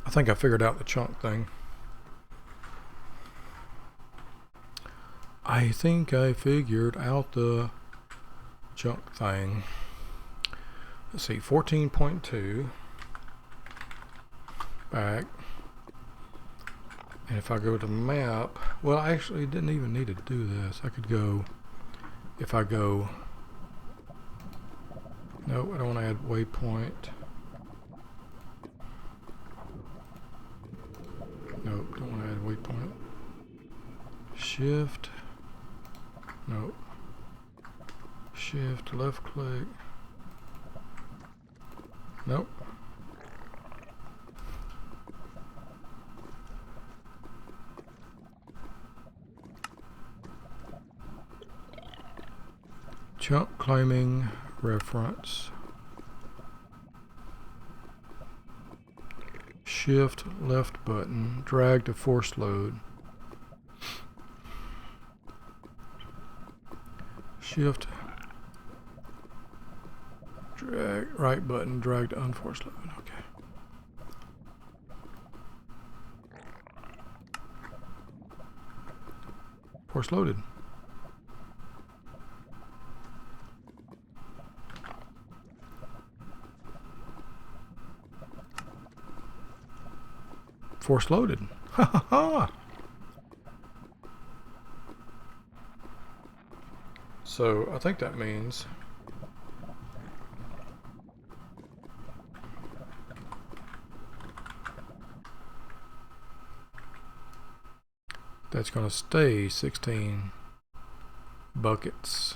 I think I figured out the chunk thing. I think I figured out the chunk thing. Let's see, 14.2 back. And if I go to map, well, I actually didn't even need to do this. I could go, if I go, no, I don't want to add waypoint. Nope, don't want to add waypoint. Shift, nope. Shift, left click. Nope. Chunk claiming reference. Shift left button, drag to force load. Shift drag right button, drag to unforced load. Okay. Force loaded. Force loaded. Ha ha ha. So I think that means that's going to stay 16 buckets,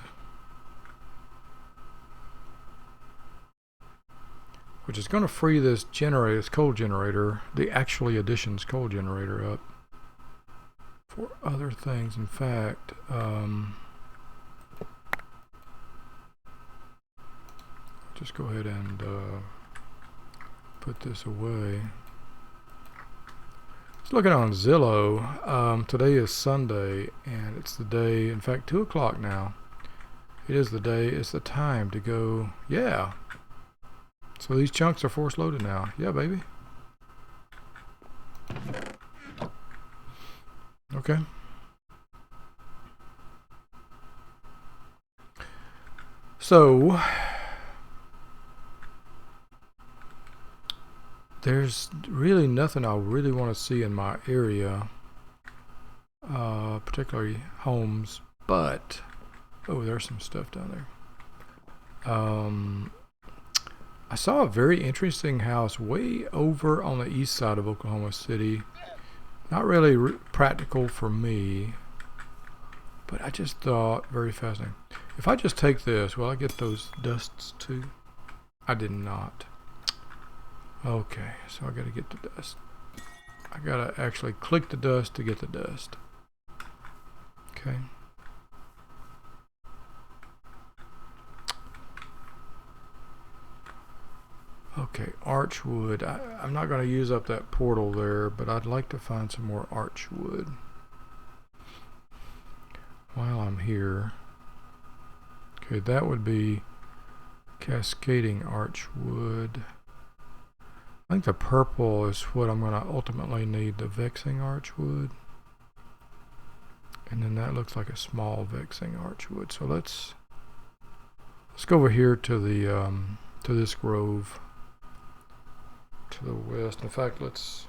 which is going to free this generator, this coal generator, the actually additions coal generator up for other things. In fact, just go ahead and put this away. Just looking on Zillow, today is Sunday, and it's the day, in fact, 2 o'clock now. It is the day, it's the time to go, yeah. So these chunks are force loaded now. Yeah, baby. Okay. So there's really nothing I really want to see in my area, particularly homes, but oh, there's some stuff down there. I saw a very interesting house way over on the east side of Oklahoma City. Not really practical for me, but I just thought very fascinating. If I just take this, will I get those dusts too? I did not. Okay, so I gotta get the dust. I gotta actually click the dust to get the dust. Okay. Okay, archwood. I'm not going to use up that portal there, but I'd like to find some more archwood while I'm here. Okay, that would be cascading archwood. I think the purple is what I'm going to ultimately need, the vexing archwood. And then that looks like a small vexing archwood. So let's go over here to the to this grove to the west. In fact, let's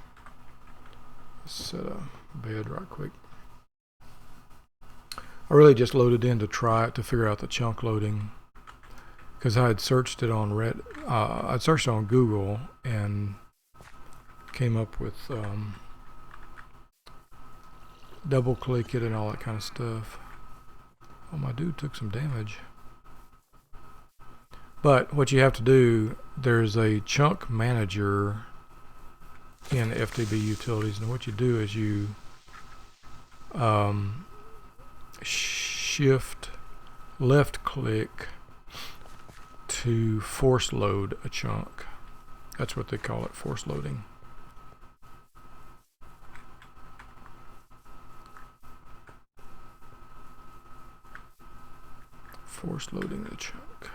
set a bed right quick. I really just loaded in to try it to figure out the chunk loading, because I had searched it on I'd searched on Google and came up with double click it and all that kind of stuff. Oh, my dude took some damage. But what you have to do, there's a chunk manager in FTB Utilities, and what you do is you shift left click to force load a chunk. That's what they call it, force loading. Force loading the chunk.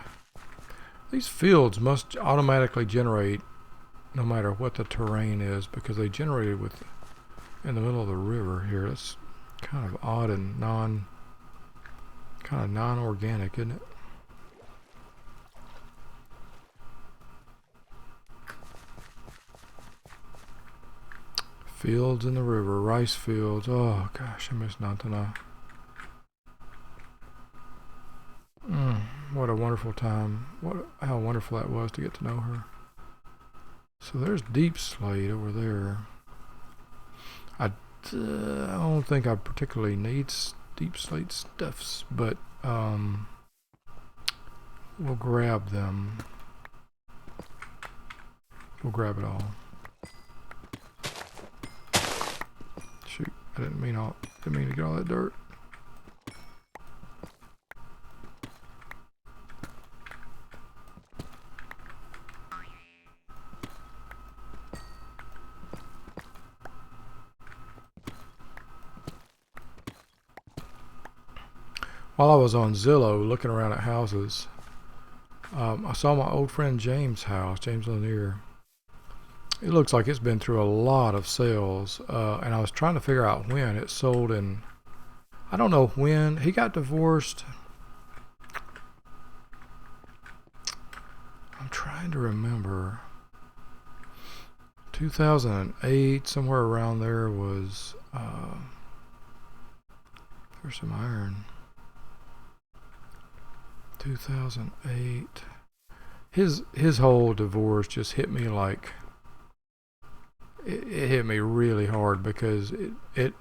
These fields must automatically generate no matter what the terrain is, because they generated with in the middle of the river here. It's kind of odd and non-organic, isn't it? Fields in the river, rice fields. Oh gosh, I miss Nantana. What a wonderful time. How wonderful that was to get to know her. So there's deep slate over there. I don't think I particularly need deep slate stuffs, but we'll grab them. We'll grab it all. Shoot, I didn't mean to get all that dirt. While I was on Zillow looking around at houses, I saw my old friend James' house, James Lanier. It looks like it's been through a lot of sales, and I was trying to figure out when it sold, and I don't know when. He got divorced. I'm trying to remember. 2008, somewhere around there was, there's some iron. 2008. His whole divorce just hit me like, it hit me really hard, because it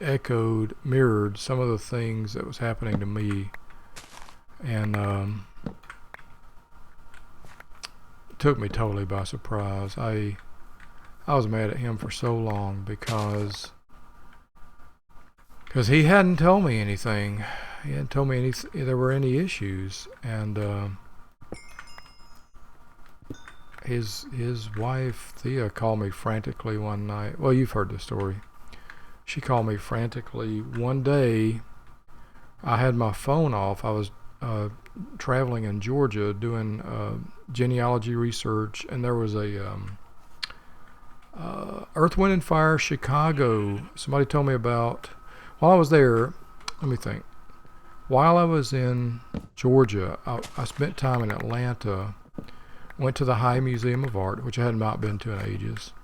mirrored some of the things that was happening to me, and it took me totally by surprise. I was mad at him for so long because he hadn't told me anything. He hadn't told me there were any issues, and his wife Thea called me frantically one night. Well, you've heard the story. She called me frantically one day. I had my phone off. I was traveling in Georgia doing genealogy research, and there was a Earth, Wind, and Fire Chicago. Somebody told me about. While I was there, let me think. While I was in Georgia, I spent time in Atlanta, went to the High Museum of Art, which I had not been to in ages.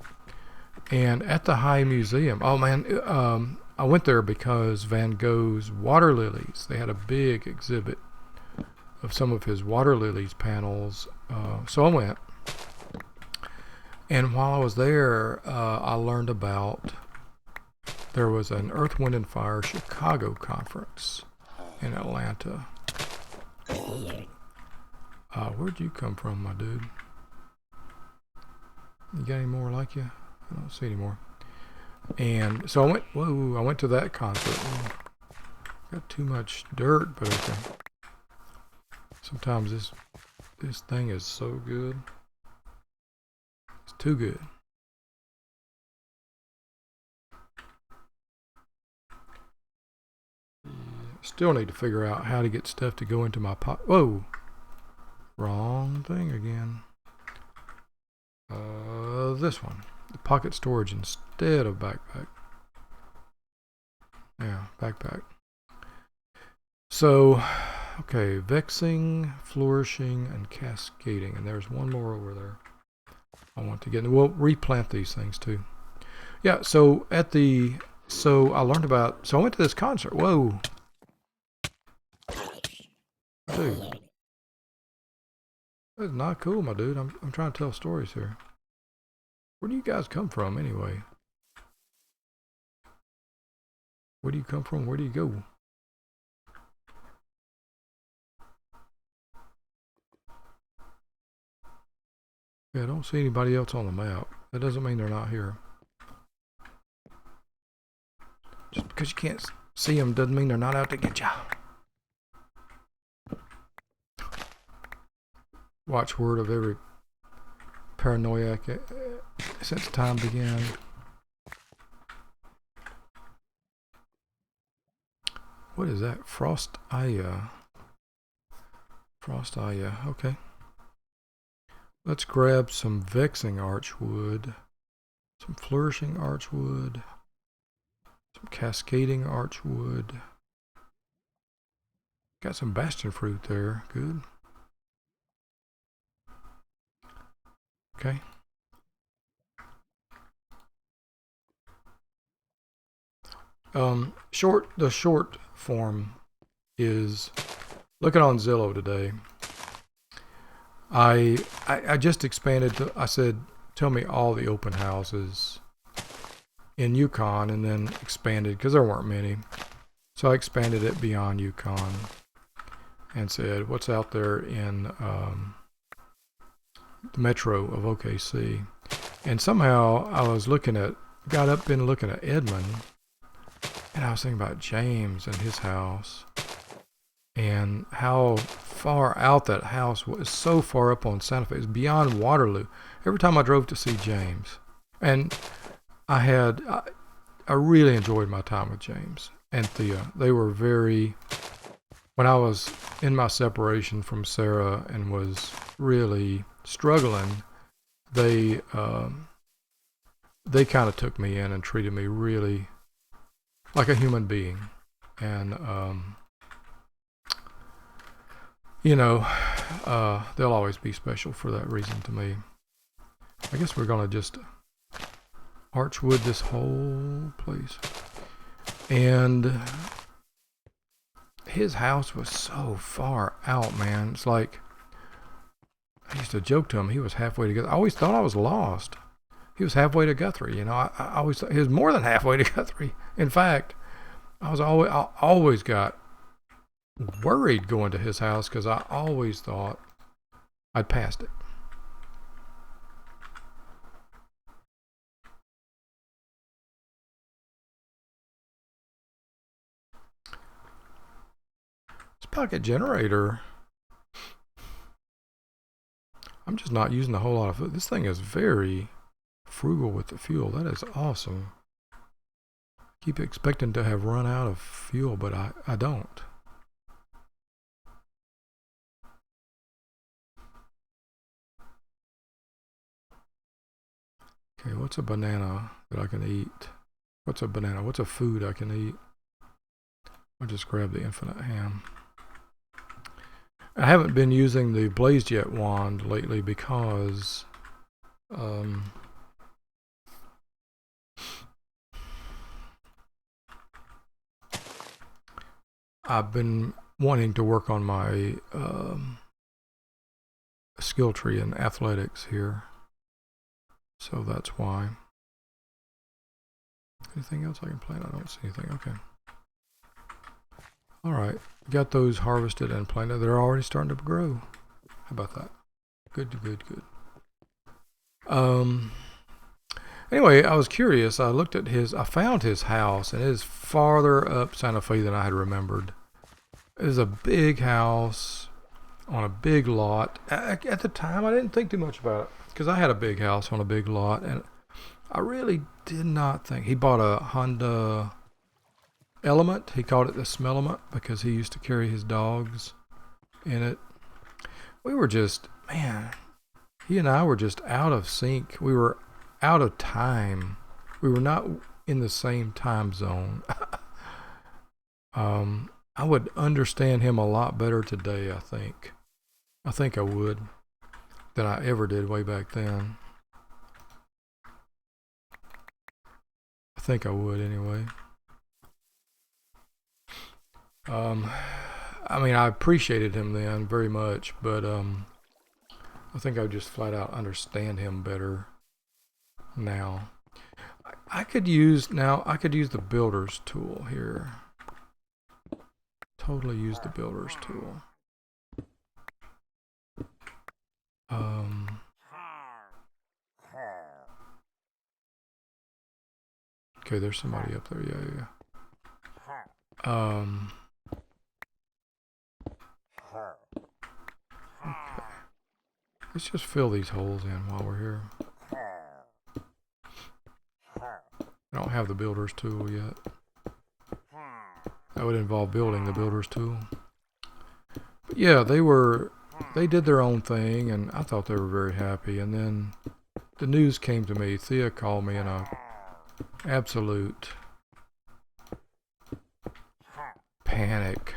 And at the High Museum, oh man, I went there because Van Gogh's water lilies, they had a big exhibit of some of his water lilies panels. So I went. And while I was there, I learned about, there was an Earth, Wind, and Fire Chicago conference in Atlanta. Where'd you come from, my dude? You got any more like you? I don't see any more. And so I went to that concert. Got too much dirt, but okay. Sometimes this thing is so good. It's too good. Still need to figure out how to get stuff to go into my pot. Whoa! Wrong thing again. This one. The pocket storage instead of backpack. Yeah, backpack. So, okay, vexing, flourishing, and cascading. And there's one more over there I want to get. We'll replant these things too. Yeah, so I learned about, so I went to this concert. Whoa. Dude. That's not cool, my dude. I'm trying to tell stories here. Where do you guys come from anyway? Where do you come from? Where do you go? Yeah, I don't see anybody else on the map. That doesn't mean they're not here. Just because you can't see them doesn't mean they're not out to get you. Watchword of every paranoiac since time began. What is that? Frostaya. Okay. Let's grab some vexing archwood, some flourishing archwood, some cascading archwood. Got some bastion fruit there. Good. Okay. The short form is, looking on Zillow today, I just expanded to, I said, tell me all the open houses in Yukon, and then expanded because there weren't many. So I expanded it beyond Yukon and said, what's out there in the metro of OKC? And somehow I was been looking at Edmond, and I was thinking about James and his house and how far out that house was. So far up on Santa Fe. It's beyond Waterloo. Every time I drove to see James, and I really enjoyed my time with James and Thea. They were when I was in my separation from Sarah and was really struggling, they kind of took me in and treated me really like a human being. And, they'll always be special for that reason to me. I guess we're going to just archwood this whole place. And his house was so far out, man. It's like, I used to joke to him, he was halfway to Guthrie. I always thought I was lost. He was halfway to Guthrie, I always thought he was more than halfway to Guthrie. In fact, I always got worried going to his house because I always thought I'd passed it. Pocket generator. I'm just not using a whole lot of food. This thing is very frugal with the fuel. That is awesome. Keep expecting to have run out of fuel, but I don't. Okay, what's a banana that I can eat? What's a banana? What's a food I can eat? I'll just grab the infinite ham. I haven't been using the BlazeJet wand lately because I've been wanting to work on my skill tree in athletics here. So that's why. Anything else I can plant? I don't see anything. Okay. All right. Got those harvested and planted. They're already starting to grow. How about that? Good. Anyway, I was curious. I found his house, and it is farther up Santa Fe than I had remembered. It is a big house on a big lot. At the time, I didn't think too much about it because I had a big house on a big lot, and I really did not think. He bought a Honda Element. He called it the Smellement because he used to carry his dogs in it. We were just, man, he and I were just out of sync. We were out of time. We were not in the same time zone. I would understand him a lot better today, I think. I think I would, than I ever did way back then. I think I would anyway. I mean, I appreciated him then very much, but I think I would just flat out understand him better now. I could use the builder's tool here. Totally use the builder's tool. Okay, there's somebody up there. Yeah. Okay. Let's just fill these holes in while we're here. I don't have the builder's tool yet. That would involve building the builder's tool. But yeah, they were they did their own thing, and I thought they were very happy. And then the news came to me. Thea called me in a absolute panic.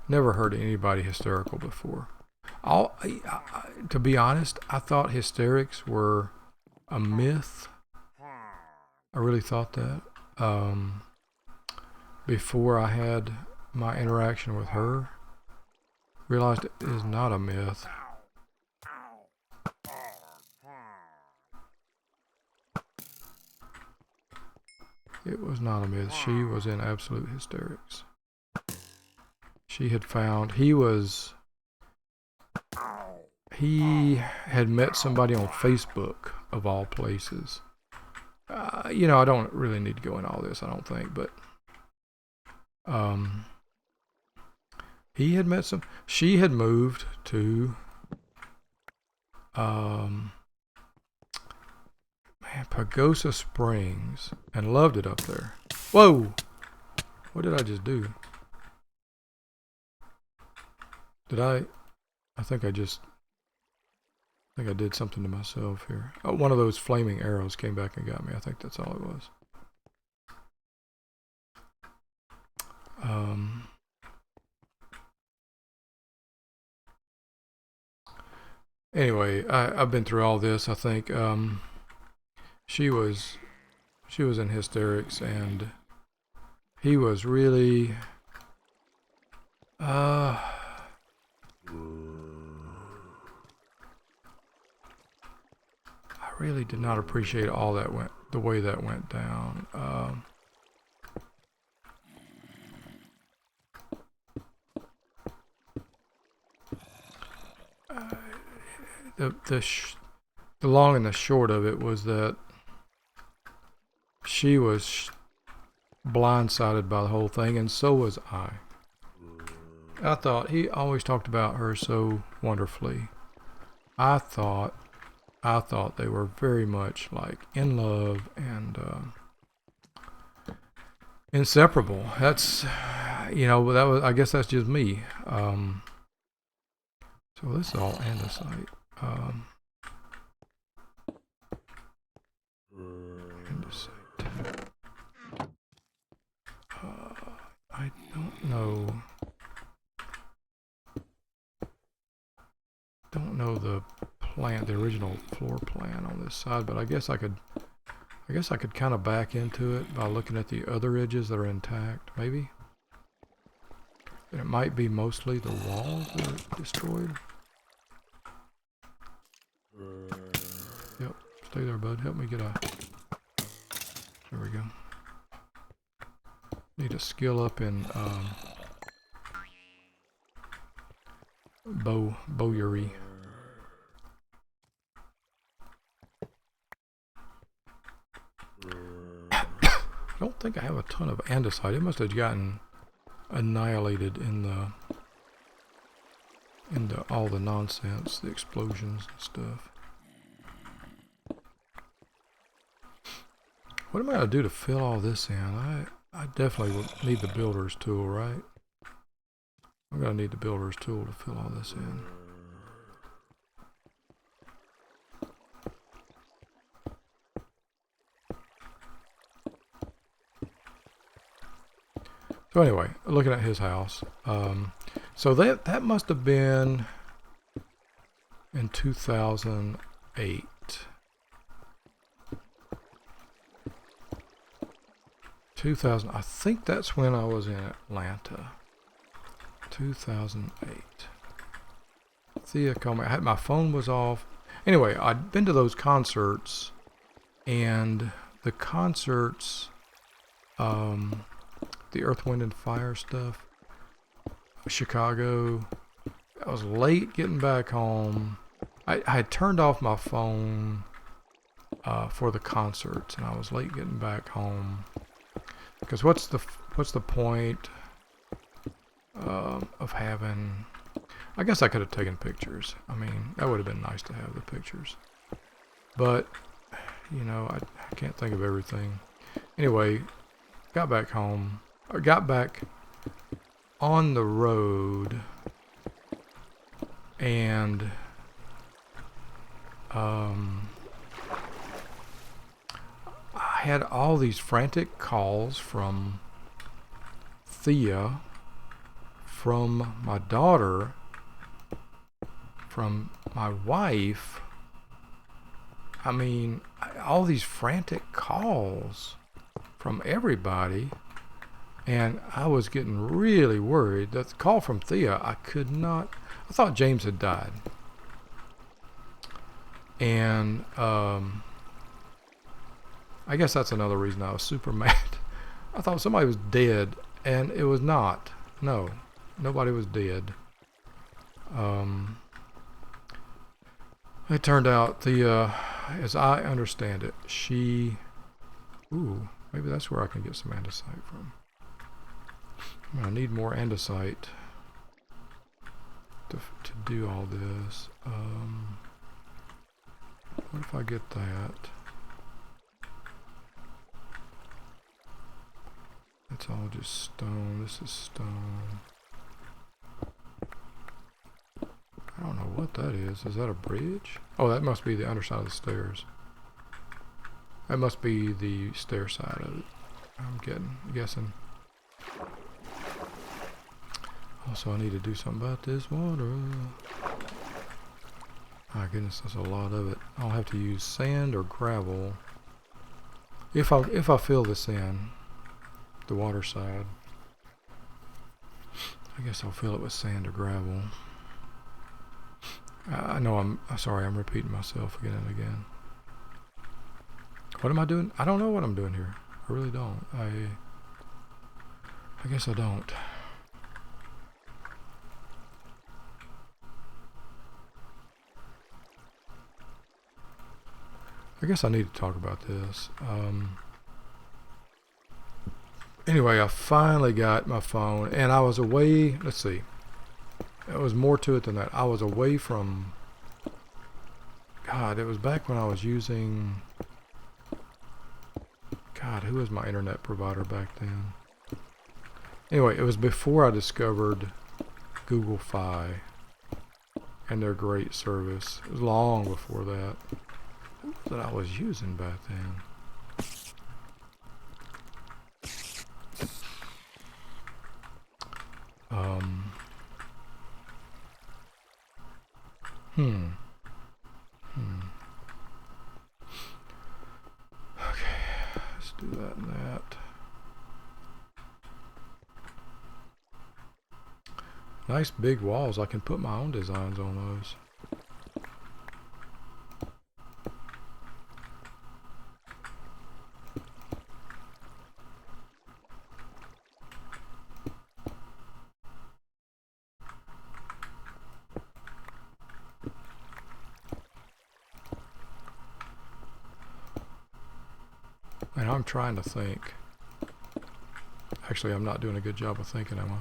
Never heard anybody hysterical before. To be honest, I thought hysterics were a myth. I really thought that. Before I had my interaction with her, realized it is not a myth. It was not a myth. She was in absolute hysterics. She had found, he had met somebody on Facebook, of all places. You know, I don't really need to go in all this, I don't think, but he had met she had moved to Pagosa Springs and loved it up there. Whoa! What did I just do? I think I did something to myself here. Oh, one of those flaming arrows came back and got me. I think that's all it was. Anyway, I've been through all this. I think she was in hysterics, and he was really I really did not appreciate all that the way that went down. The long and the short of it was that she was blindsided by the whole thing, and so was I. I thought he always talked about her so wonderfully. I thought they were very much like in love and inseparable. That's, you know, I guess that's just me. So this is all andesite. Andesite. I don't know the plan, the original floor plan on this side, but I guess I could kind of back into it by looking at the other edges that are intact, maybe. And it might be mostly the walls that are destroyed. Yep, stay there, bud. Help me get a... There we go. Need a skill up in bowyery. I don't think I have a ton of andesite. It must have gotten annihilated in the all the nonsense, the explosions and stuff. What am I gonna do to fill all this in? I definitely will need the builder's tool, right? I'm gonna need the builder's tool to fill all this in. So anyway, looking at his house, so that must have been in 2008. 2000, I think that's when I was in Atlanta. 2008. Thea called me. My phone was off. Anyway, I'd been to those concerts, and the concerts, the Earth, Wind, and Fire stuff, Chicago. I was late getting back home. I had turned off my phone for the concerts, and I was late getting back home. Because what's the point of having... I guess I could have taken pictures. I mean, that would have been nice to have the pictures. But, you know, I can't think of everything. Anyway, got back home. Or got back on the road. And I had all these frantic calls from Thea, from my daughter, from my wife. I mean, all these frantic calls from everybody, and I was getting really worried. That the call from Thea, I thought James had died. And I guess that's another reason I was super mad. I thought somebody was dead, and it was not. No, nobody was dead. It turned out as I understand it, maybe that's where I can get some andesite from. I need more andesite to do all this. What if I get that? It's all just stone. This is stone. I don't know what that is. Is that a bridge? Oh, that must be the underside of the stairs. That must be the stair side of it. I'm guessing. Also, I need to do something about this water. My goodness, that's a lot of it. I'll have to use sand or gravel if I fill this in, the water side. I guess I'll fill it with sand or gravel. I know I'm sorry, I'm repeating myself again and again. What am I doing? I don't know what I'm doing here. I really don't. I guess I don't. I guess I need to talk about this. Anyway, I finally got my phone, and I was away. Let's see. There was more to it than that. I was away from... God, it was back when I was using... God, who was my internet provider back then? Anyway, it was before I discovered Google Fi and their great service. It was long before that. What was it I was using back then? Okay, let's do that and that. Nice big walls. I can put my own designs on those. And I'm trying to think. Actually, I'm not doing a good job of thinking, am I?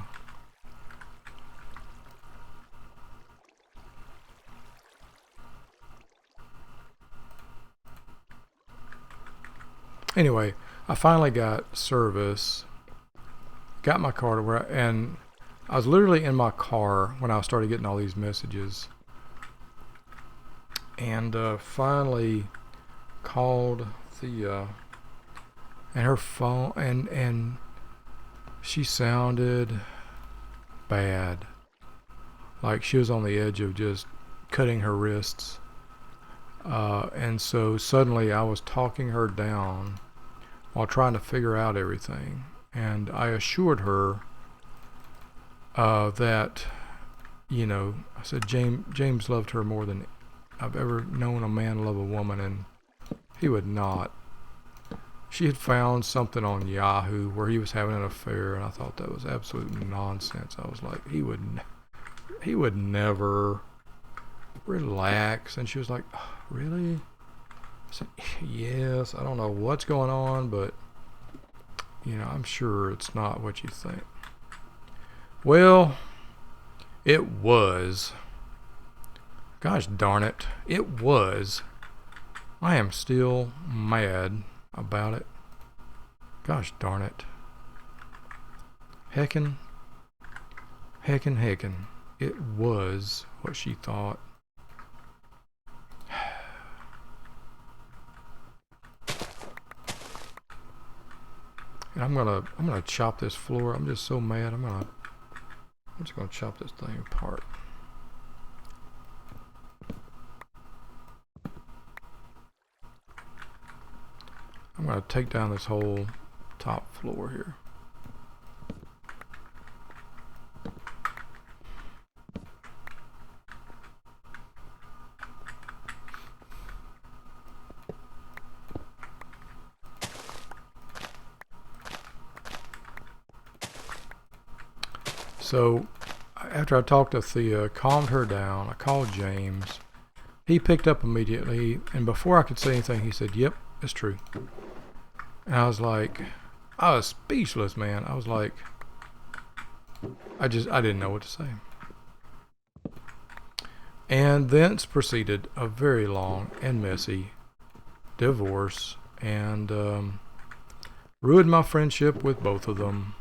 Anyway, I finally got service, got my car to where, and I was literally in my car when I started getting all these messages, and finally called Thea, and her phone, and she sounded bad, like she was on the edge of just cutting her wrists. And so suddenly I was talking her down while trying to figure out everything, and I assured her that, you know, I said James loved her more than I've ever known a man love a woman, and he would not. She had found something on Yahoo where he was having an affair, and I thought that was absolute nonsense. I was like, he would never. Relax. And she was like, oh, really? I said, yes, I don't know what's going on, but you know, I'm sure it's not what you think. Well, it was. Gosh darn it, it was. I am still mad about it. Gosh darn it. Heckin'. it was what she thought. And I'm gonna chop this floor. I'm just so mad. I'm just gonna chop this thing apart. I'm gonna take down this whole top floor here. So after I talked to Thea, calmed her down, I called James. He picked up immediately, and before I could say anything, he said, "Yep, it's true." And I was like, I was speechless, man. I was like, I didn't know what to say. And thence proceeded a very long and messy divorce, and ruined my friendship with both of them.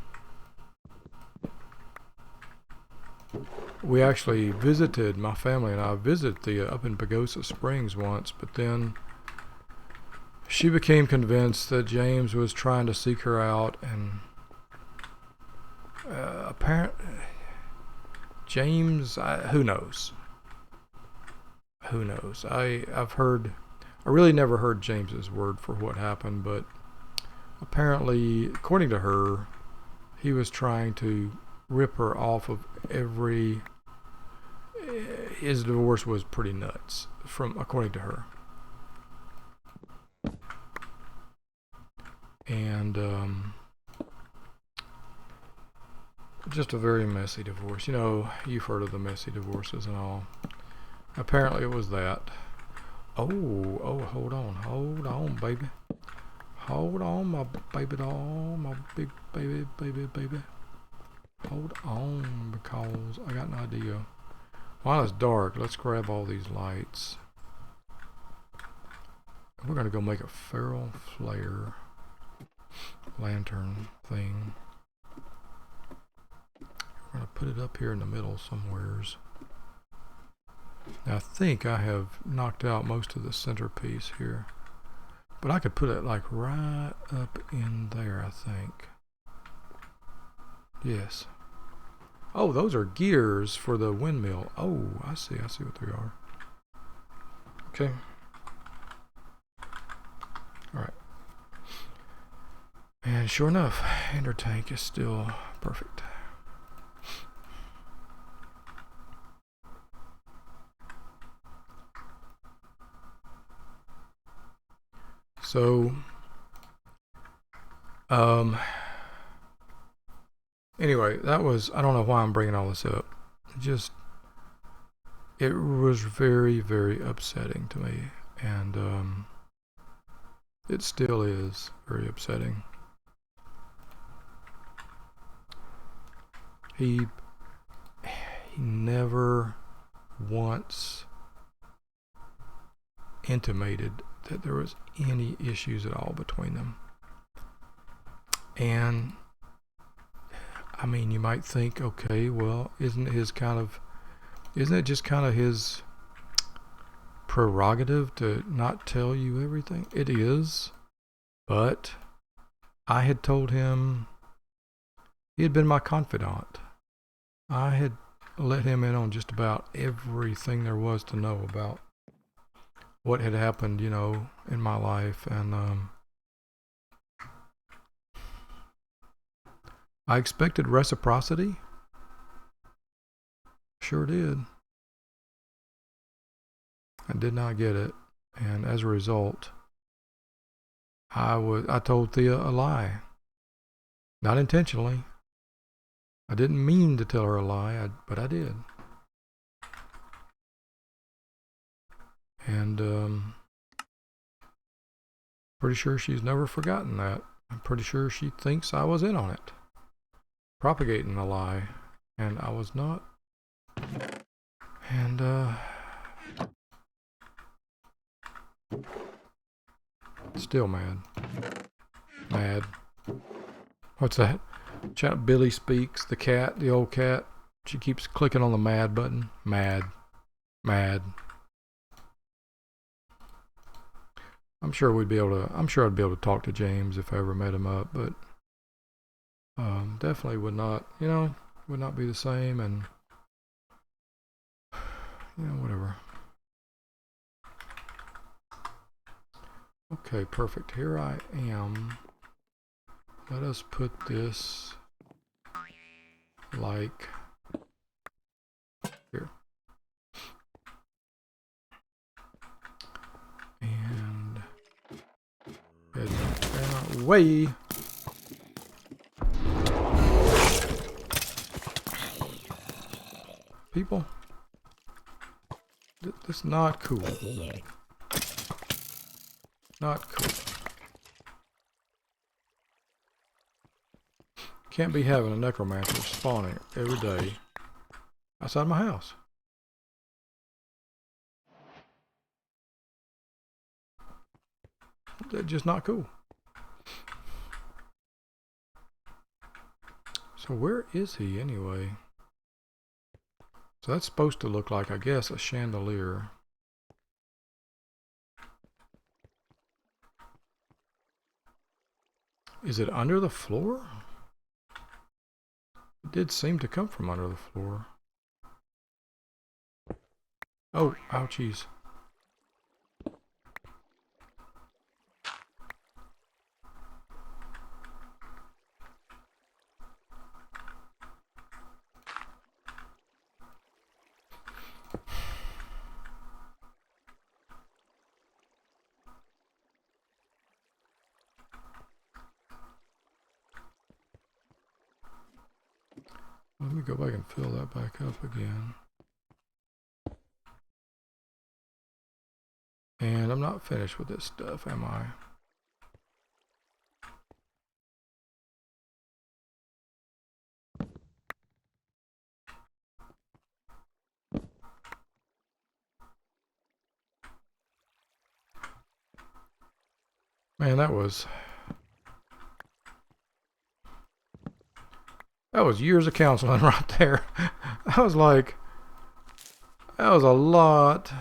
We actually visited, my family and I visited Thea up in Pagosa Springs once, but then she became convinced that James was trying to seek her out, and apparently James, who knows? Who knows? I've heard, I really never heard James's word for what happened, but apparently, according to her, he was trying to rip her off of every. His divorce was pretty nuts, according to her. And just a very messy divorce. You know, you've heard of the messy divorces and all. Apparently it was that. Oh, hold on, baby. Hold on, my baby doll, my big baby. Hold on, because I got an idea. While it's dark, let's grab all these lights. We're going to go make a feral flare lantern thing. We're going to put it up here in the middle somewheres. Now I think I have knocked out most of the centerpiece here, but I could put it like right up in there, I think. Yes. Oh, those are gears for the windmill. Oh, I see what they are. Okay. Alright. And sure enough, ender tank is still perfect. So, anyway, that was, I don't know why I'm bringing all this up. It was very, very upsetting to me. And, it still is very upsetting. He never once intimated that there was any issues at all between them. And I mean, you might think, okay, well, isn't it just kind of his prerogative to not tell you everything? It is, but I had told him, he had been my confidant. I had let him in on just about everything there was to know about what had happened, you know, in my life. And I expected reciprocity. Sure did. I did not get it. And as a result, I told Thea a lie. Not intentionally. I didn't mean to tell her a lie, but I did. And pretty sure she's never forgotten that. I'm pretty sure she thinks I was in on it, propagating a lie, and I was not. And still mad. What's that? Billy Speaks, the cat, the old cat. She keeps clicking on the mad button. Mad. Mad. I'm sure I'd be able to talk to James if I ever met him up, but definitely would not, would not be the same, and whatever. Okay, perfect. Here I am. Let us put this like here. And head down. Away. People, this is not cool. Not cool. Can't be having a necromancer spawning every day outside my house. That's just not cool. So where is he anyway? So that's supposed to look like, I guess, a chandelier. Is it under the floor? It did seem to come from under the floor. Oh, ouchies. Let me go back and fill that back up again. And I'm not finished with this stuff, am I? Man, that was years of counseling right there. I was like, that was a lot.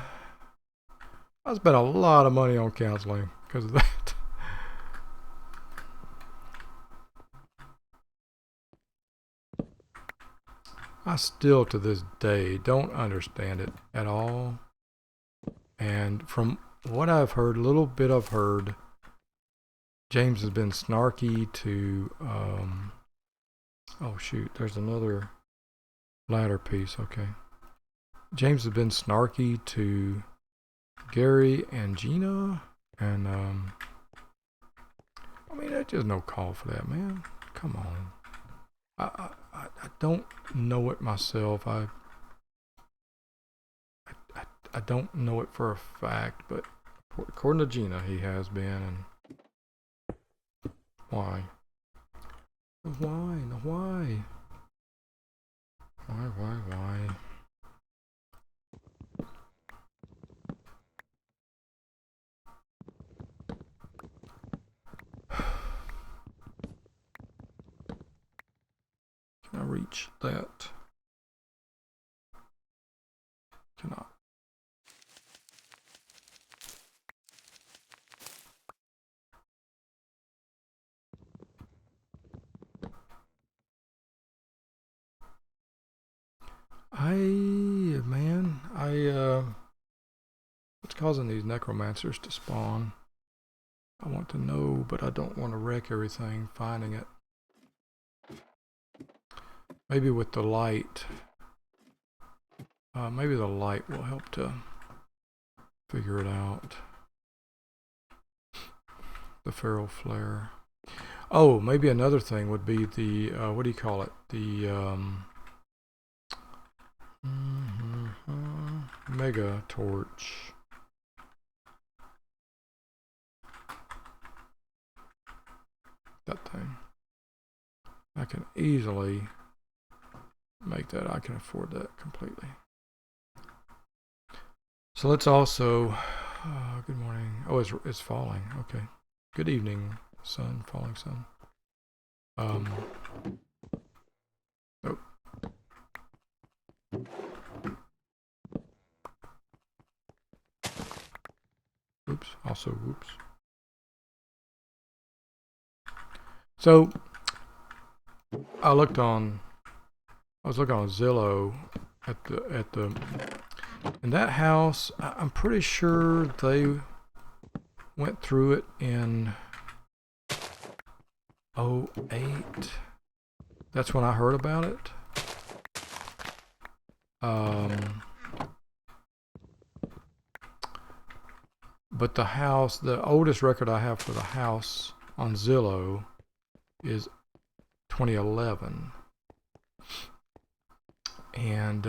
I spent a lot of money on counseling because of that. I still to this day don't understand it at all. And from what I've heard, a little bit I've heard, James has been snarky to, oh shoot, there's another ladder piece, okay. James has been snarky to Gary and Gina, and I mean, there's just no call for that, man. Come on. I don't know it myself. I don't know it for a fact, but according to Gina, he has been, and why? Why? Why? Why? Can I reach that? Cannot. What's causing these necromancers to spawn? I want to know, but I don't want to wreck everything finding it. Maybe with the light. Maybe the light will help to figure it out. The feral flare. Oh, maybe another thing would be the, what do you call it? The, mega torch. That thing. I can easily make that. I can afford that completely. So let's also, good morning. Oh, it's falling. Okay. Good evening, sun, falling sun. Oh. also. Whoops. So I was looking on Zillow at the in that house. I'm pretty sure they went through it in '08. That's when I heard about it. But the house, the oldest record I have for the house on Zillow is 2011. And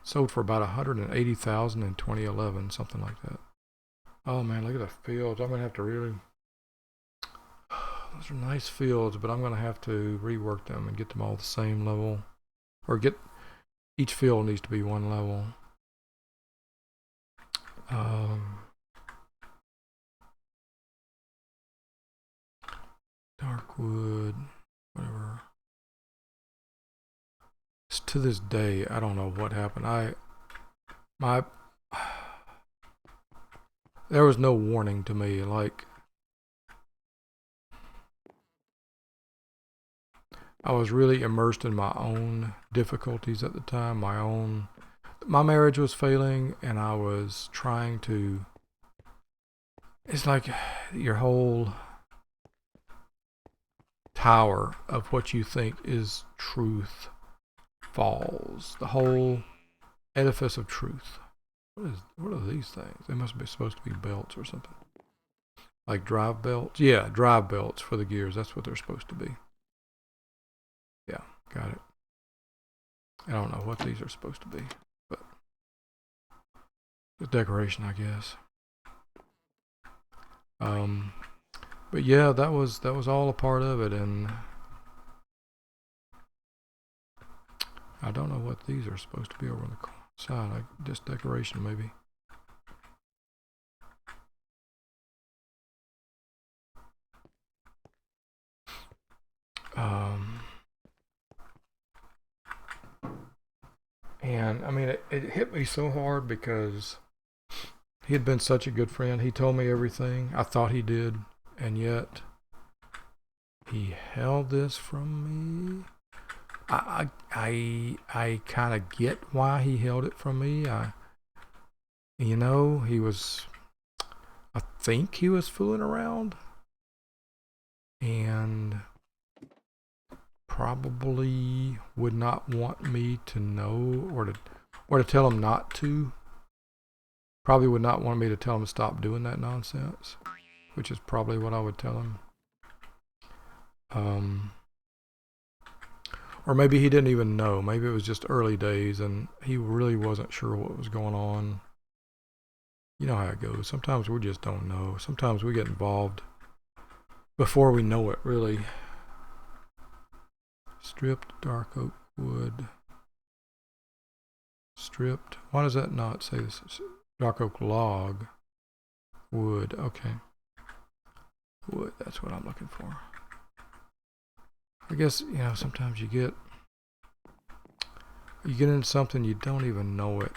sold for about $180,000 in 2011, something like that. Oh man, look at the fields. I'm gonna have to really. Those are nice fields, but I'm gonna have to rework them and get them all the same level, or get each field needs to be one level. Dark wood, whatever. To this day, I don't know what happened. There was no warning to me. Like, I was really immersed in my own difficulties at the time. My marriage was failing, and I was trying to. It's like your whole tower of what you think is truth falls. The whole edifice of truth. What are these things? They must be supposed to be belts or something. Like drive belts? Yeah, drive belts for the gears. That's what they're supposed to be. Yeah, got it. I don't know what these are supposed to be, but it's decoration, I guess. But yeah, that was all a part of it, and I don't know what these are supposed to be over on the side. Just decoration, maybe. And I mean, it hit me so hard because he had been such a good friend. He told me everything. I thought he did, and yet he held this from me. I kind of get why he held it from me. I think he was fooling around, and probably would not want me to know, or to tell him not to. Probably would not want me to tell him to stop doing that nonsense, which is probably what I would tell him. Or maybe he didn't even know. Maybe it was just early days and he really wasn't sure what was going on. You know how it goes. Sometimes we just don't know. Sometimes we get involved before we know it, really. Stripped dark oak wood. Stripped. Why does that not say this? Dark oak log. Wood. Okay. Wood. That's what I'm looking for. I guess, sometimes you get into something, you don't even know it.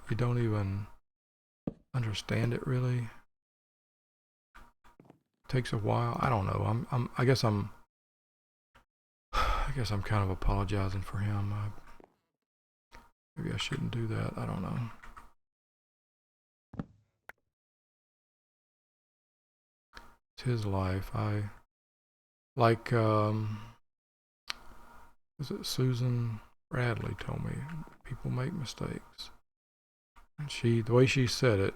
You don't even understand it, really. It takes a while. I don't know. I guess I'm kind of apologizing for him. Maybe I shouldn't do that. I don't know. It's his life. Is it Susan Bradley told me people make mistakes, and the way she said it,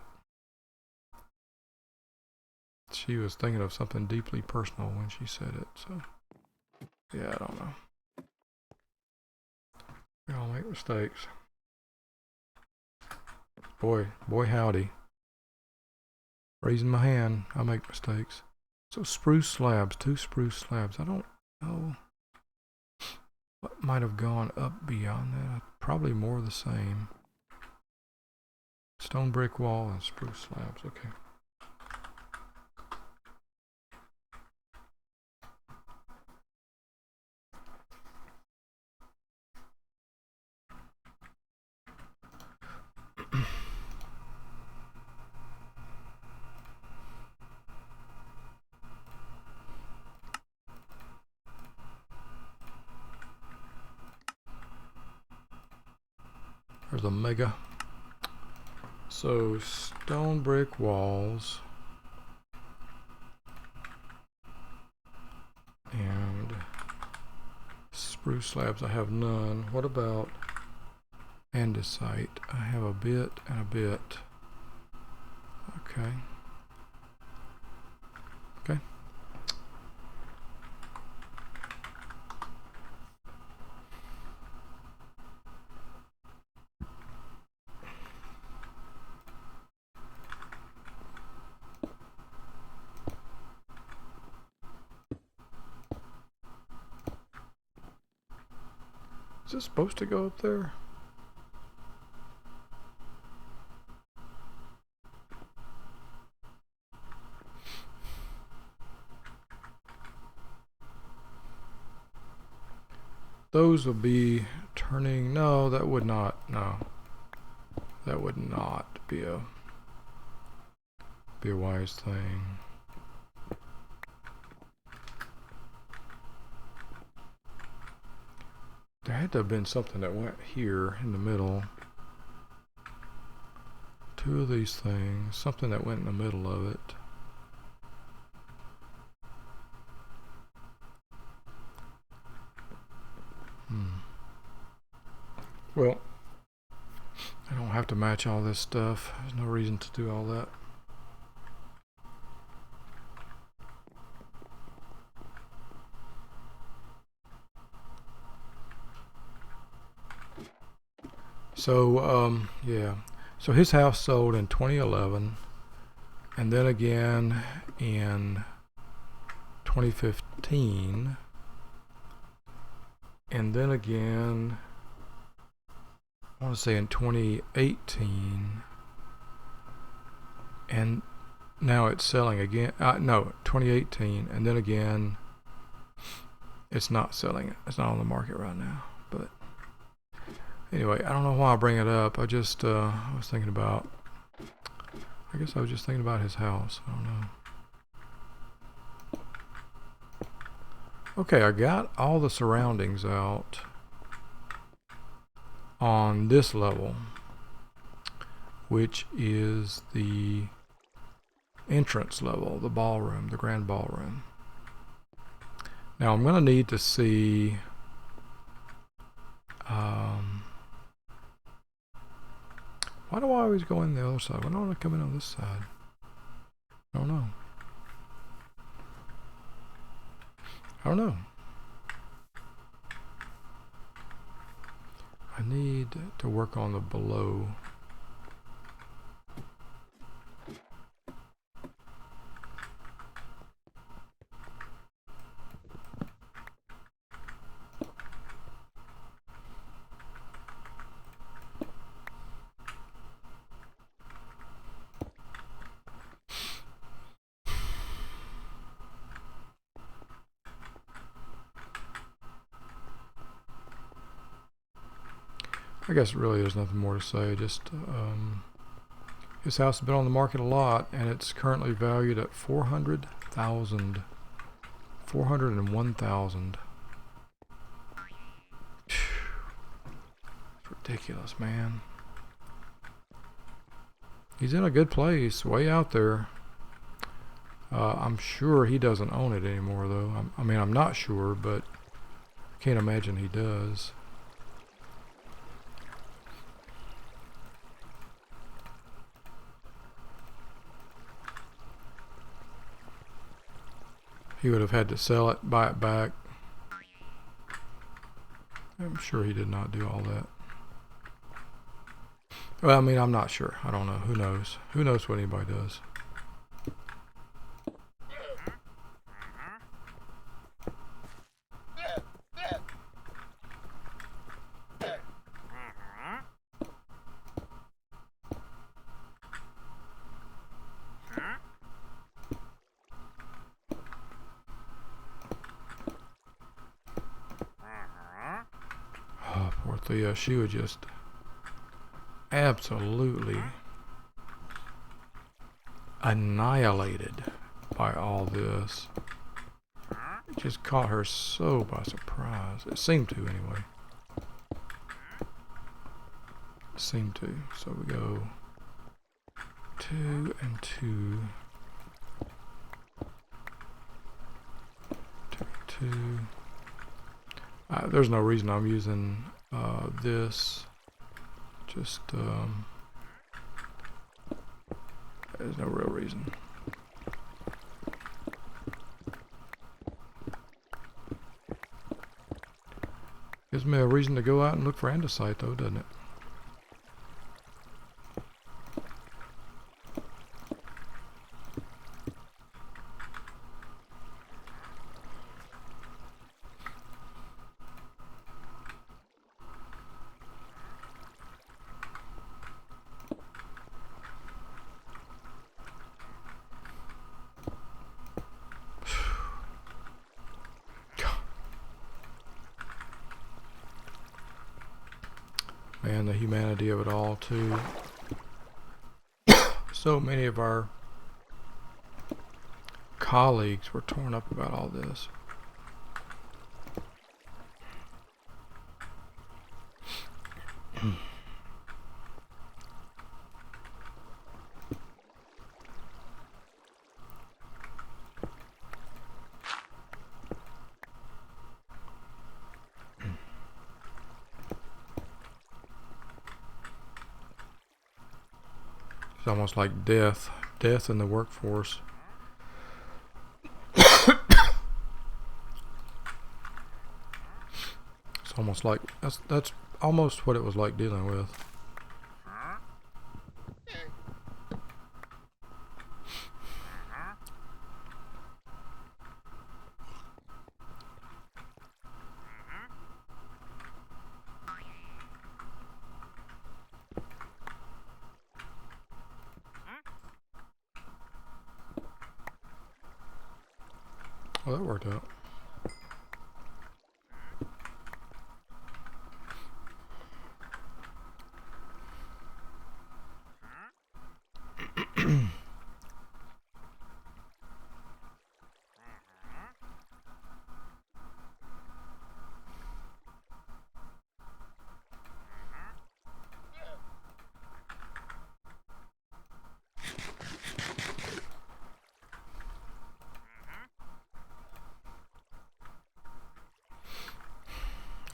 she was thinking of something deeply personal when she said it. So yeah, I don't know. We all make mistakes. Boy howdy. Raising my hand, I make mistakes. So spruce slabs, 2 spruce slabs. I don't know what might have gone up beyond that. Probably more of the same. Stone brick wall and spruce slabs. Okay. There's a mega. So stone brick walls and spruce slabs. I have none. What about andesite? I have a bit and a bit. Okay. Okay. Is this supposed to go up there? Those will be turning. No, that would not. No, that would not be a wise thing. There had to have been something that went here in the middle. Two of these things. Something that went in the middle of it. Well, I don't have to match all this stuff. There's no reason to do all that. So, yeah. So his house sold in 2011, and then again in 2015, and then again, I want to say in 2018, and now it's selling again. No, 2018, and then again, it's not selling. It's not on the market right now. But anyway, I don't know why I bring it up. I just I was thinking about. I guess I was just thinking about his house. I don't know. Okay, I got all the surroundings out on this level, which is the entrance level, the ballroom, the grand ballroom. Now I'm going to need to see why do I always go in the other side? Why don't I come in on this side? I don't know. I don't know. I need to work on the below. I guess really there's nothing more to say. Just his house has been on the market a lot, and it's currently valued at $400,000. $401,000. It's ridiculous, man. He's in a good place, way out there. I'm sure he doesn't own it anymore, though. I mean, I'm not sure, but I can't imagine he does. He would have had to sell it, buy it back. I'm sure he did not do all that. Well, I mean, I'm not sure. I don't know. Who knows? Who knows what anybody does? Thea, she was just absolutely annihilated by all this. It just caught her so by surprise. It seemed to, anyway. seem to. So we go 2 and 2. 2 and 2. There's no reason I'm using this. Just there's no real reason. Gives me a reason to go out and look for andesite though, doesn't it? Man, the humanity of it all too. So many of our colleagues were torn up about all this. It's almost like death in the workforce. It's almost like that's almost what it was like dealing with. Well, that worked out.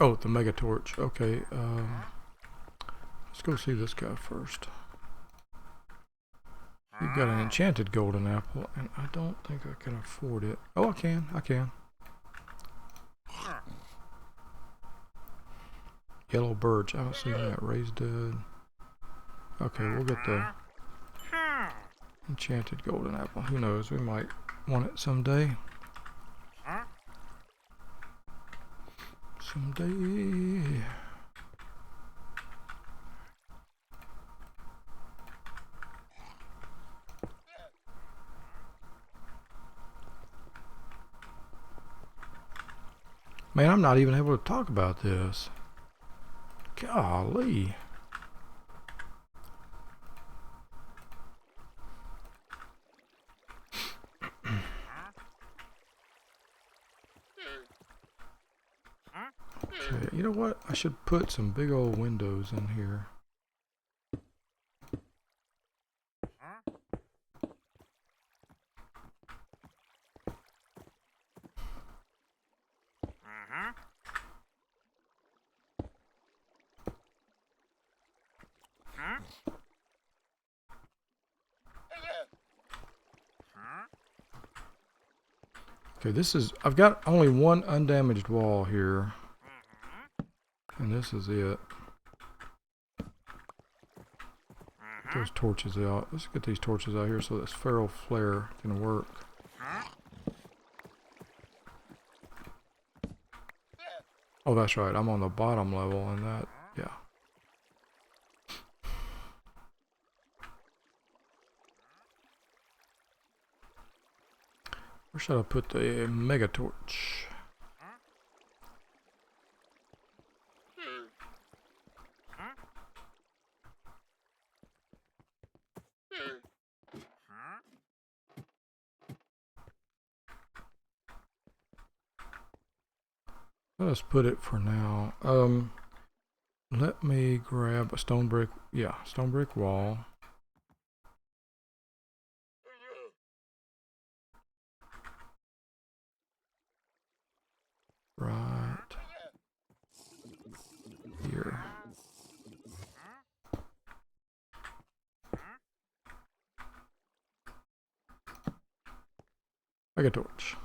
Oh, the mega torch. Okay, let's go see this guy first. You've got an enchanted golden apple, and I don't think I can afford it. Oh, I can. Yellow birch. I haven't seen that. Raised dead. Okay, we'll get the enchanted golden apple. Who knows? We might want it someday. Someday. Man, I'm not even able to talk about this. Golly. Okay, you know what? I should put some big old windows in here. Okay, this is, I've got only one undamaged wall here. And this is it. Get those torches out. Let's get these torches out here so this feral flare can work. Oh, that's right. I'm on the bottom level and that, yeah. Where should I put the mega torch? Let's put it for now. Let me grab a stone brick. Yeah, stone brick wall. Right here. Like a torch.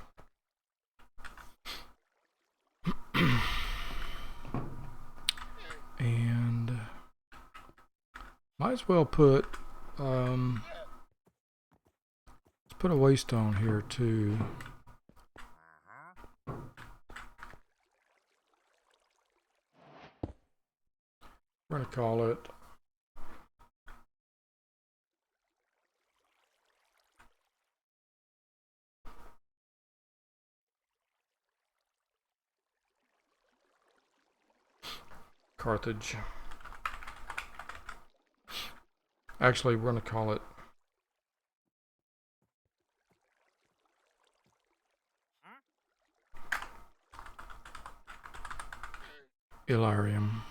And might as well put let's put a waystone here too. We're gonna call it Carthage. Actually, we're gonna call it Illyrium.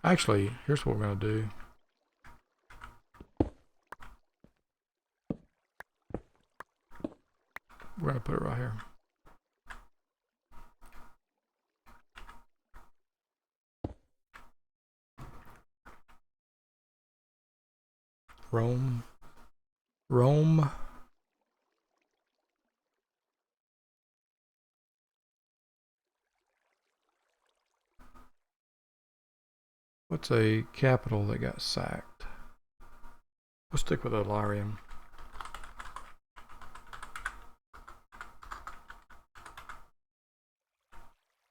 Actually, here's what we're gonna do. We're gonna put it right here. Rome. What's a capital that got sacked? We'll stick with Illyrium.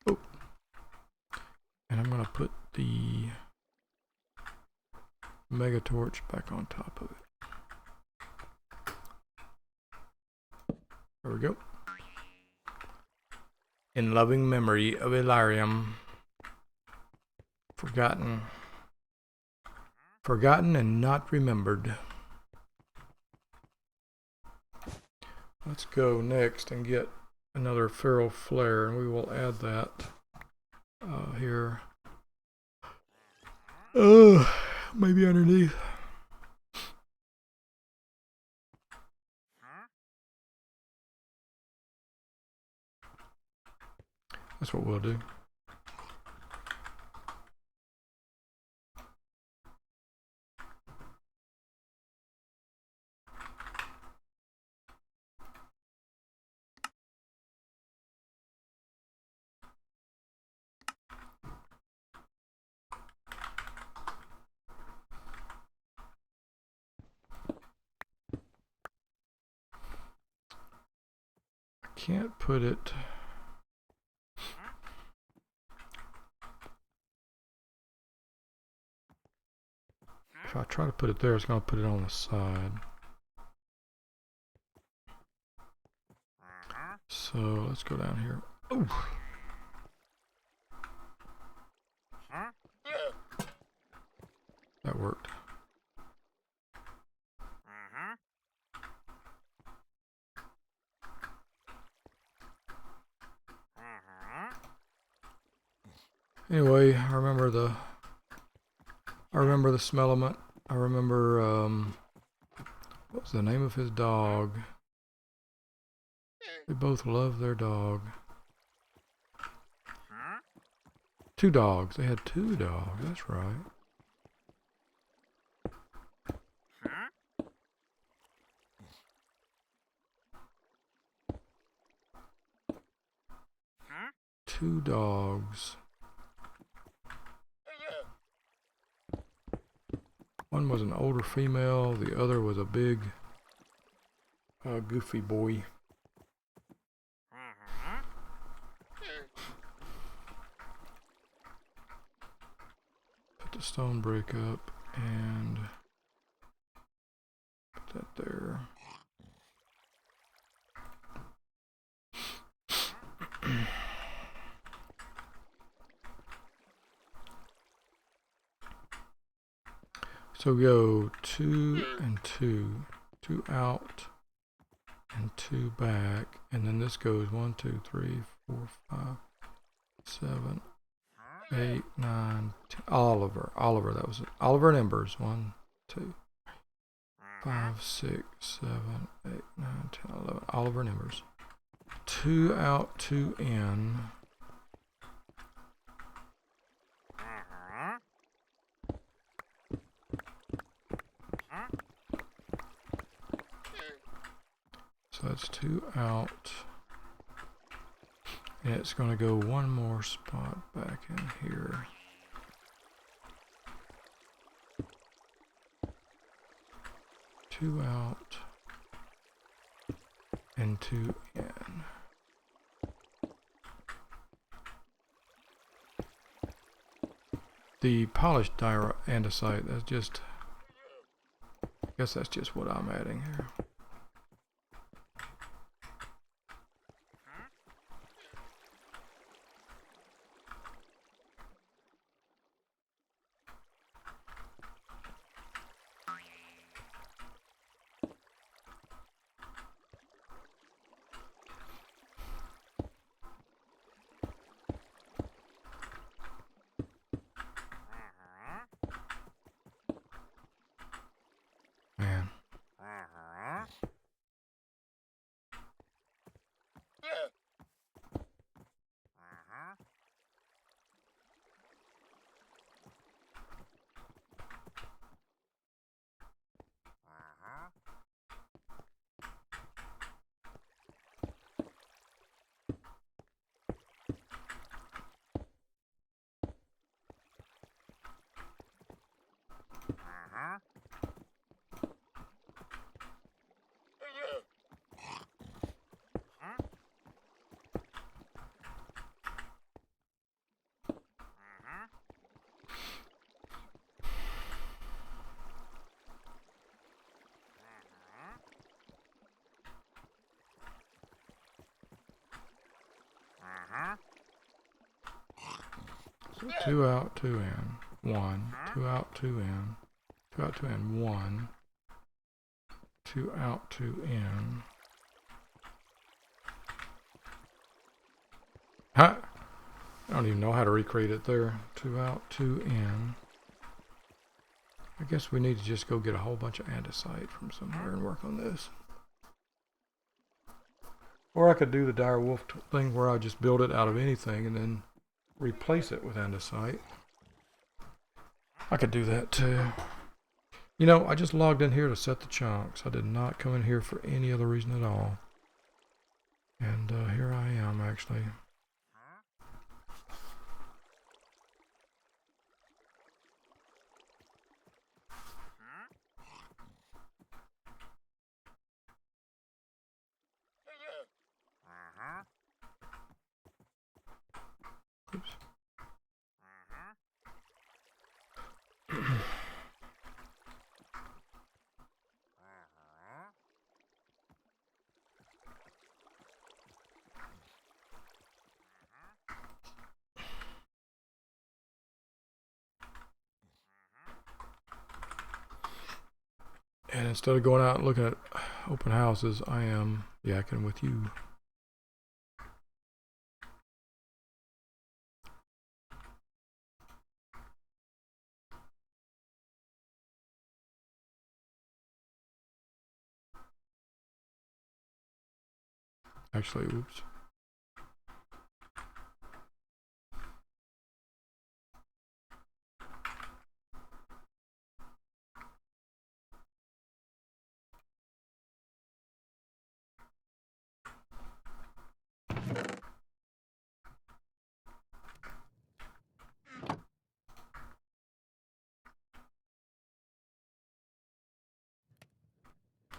Oh. And I'm gonna put the mega torch back on top of it. There we go. In loving memory of Illyrium. Forgotten and not remembered. Let's go next and get another feral flare, and we will add that here. Maybe underneath. That's what we'll do. I can't put it. If I try to put it there, it's going to put it on the side. So let's go down here. Ooh. That worked. Anyway, I remember the smellement. I remember what was the name of his dog? They both love their dog. Two dogs. They had two dogs. That's right. Two dogs. One was an older female. The other was a big, goofy boy. Put the stone brick up and put that there. So go 2 and 2, 2 out, and 2 back, and then this goes 1, 2, 3, 4, 5, 7, 8, 9, 10. Oliver, that was it. Oliver and Embers. 1, 2, 5, 6, 7, 8, 9, 10, 11. Oliver and Embers. 2 out, 2 in. So that's 2 out. And it's going to go one more spot back in here. Two out and 2 in. The polished andesite, that's just, I guess that's just what I'm adding here. Man. So 2 out, 2 in. 1. 2 out, 2 in. 2 out, 2 in. 1. 2 out, 2 in. Huh? I don't even know how to recreate it there. 2 out, 2 in. I guess we need to just go get a whole bunch of andesite from somewhere and work on this. Or I could do the dire wolf thing where I just build it out of anything and then replace it with andesite. I could do that too. You know, I just logged in here to set the chunks. I did not come in here for any other reason at all. And here I am actually. Oops. And instead of going out and looking at open houses, I am yakking with you. Actually, oops.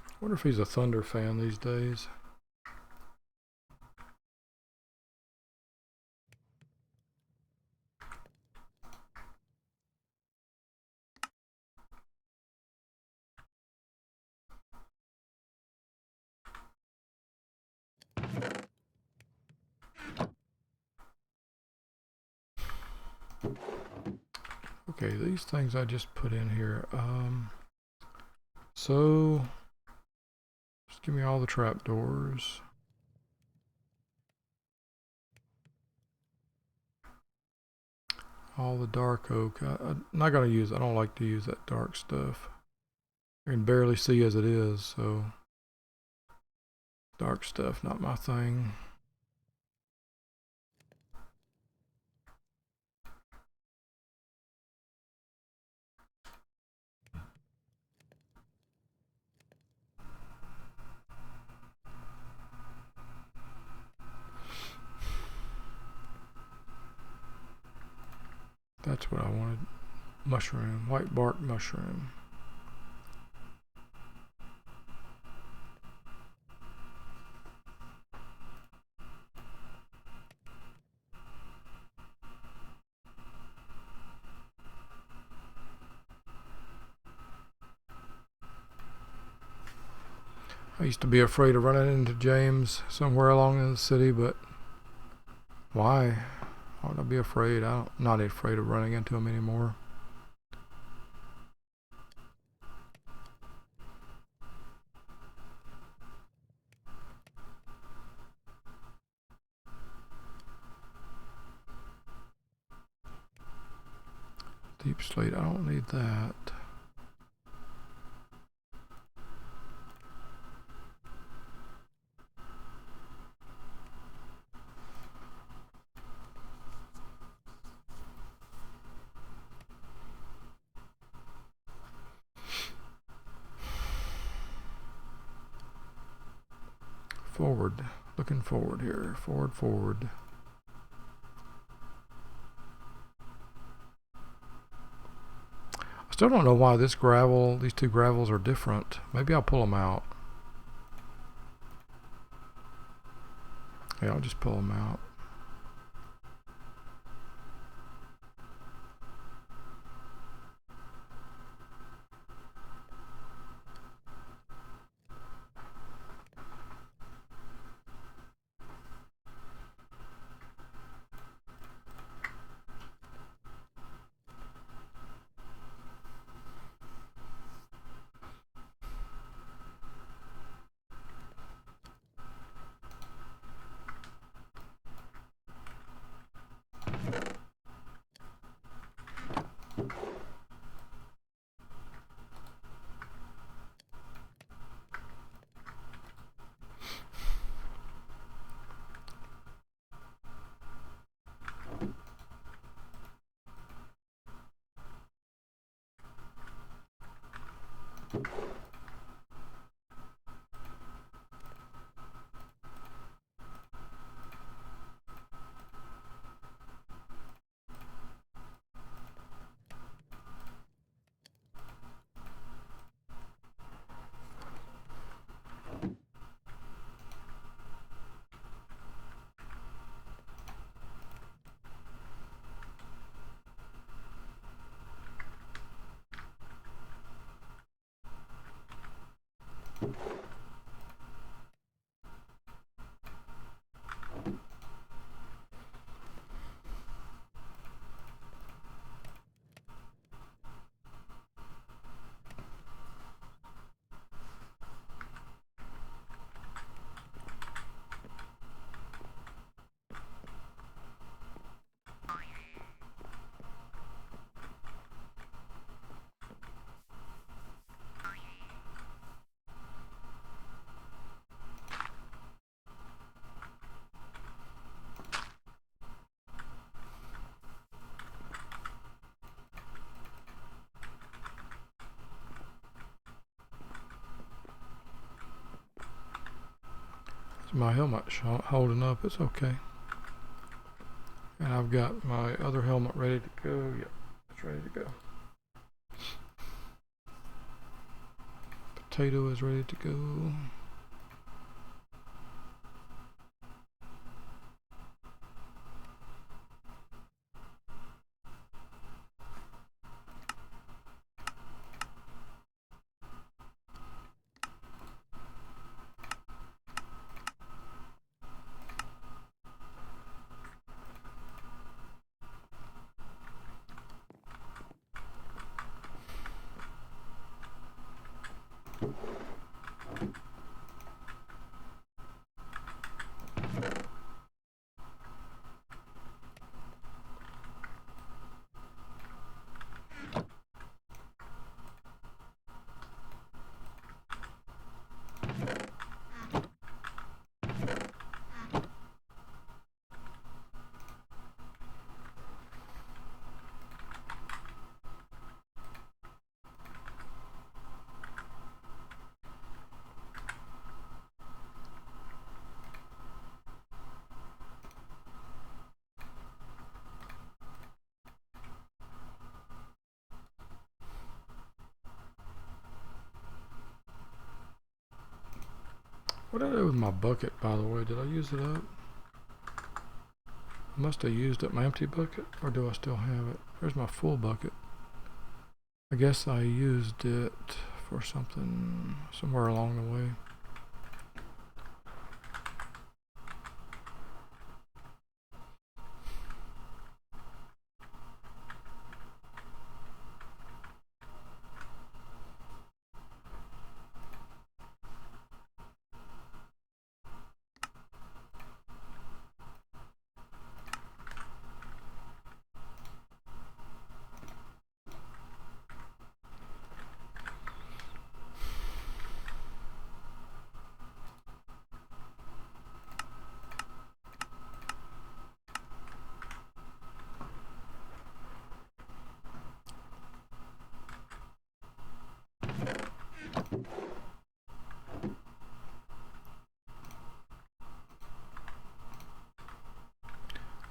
I wonder if he's a Thunder fan these days. Okay, these things I just put in here. So just Give me all the trapdoors. All the dark oak. I'm not going to use, I don't like to use that dark stuff. I can barely see as it is, so dark stuff, not my thing. That's what I wanted. Mushroom, white bark mushroom. I used to be afraid of running into James somewhere along in the city, but why? Why would I be afraid? I'm not afraid of running into him anymore. Deep slate, I don't need that. Forward, looking forward here, forward. I still don't know why this gravel, these two gravels are different. Maybe I'll pull them out. Yeah, I'll just pull them out. My helmet's holding up, it's okay. And I've got my other helmet ready to go. Yep, it's ready to go. Potato is ready to go. What did I do with my bucket, by the way? Did I use it up? I must have used up my empty bucket, or do I still have it? There's my full bucket. I guess I used it for something somewhere along the way.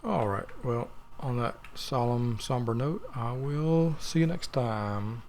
All right, well, on that solemn, somber note, I will see you next time.